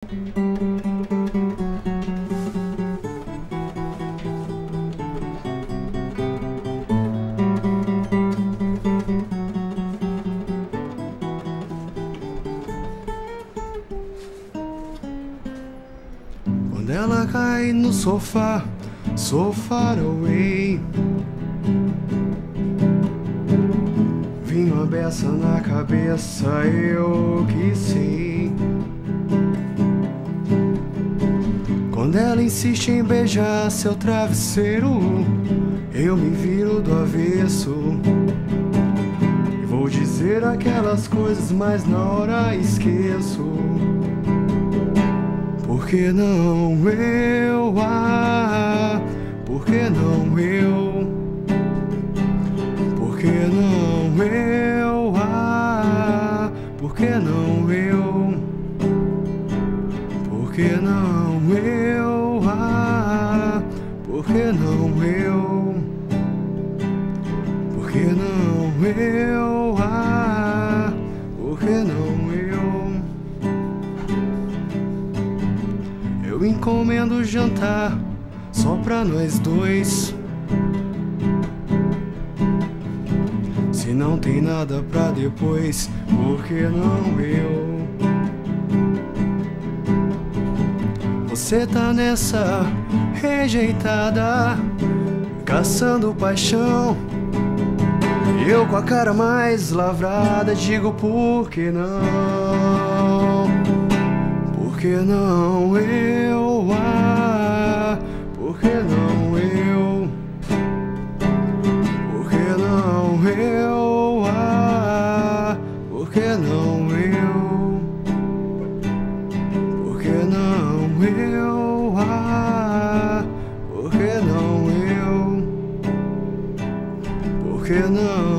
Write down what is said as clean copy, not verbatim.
Quando ela cai no sofá, so far away, vinha uma beça na cabeça, eu que sei. Quando ela insiste em beijar seu travesseiro, eu me viro do avesso e vou dizer aquelas coisas, mas na hora esqueço. Por que não eu? Por que não eu? Por que não eu? Por que não eu? Por que não eu? Por que não eu? Por que não eu? Por que não eu? Eu encomendo o jantar só pra nós dois. Se não tem nada pra depois, por que não eu? Você tá nessa rejeitada, caçando paixão, e eu com a cara mais lavrada digo por que não? Por que não eu? Por que não eu? Por que não eu? Por que não eu? Por que não eu? Por que não eu? Por que não?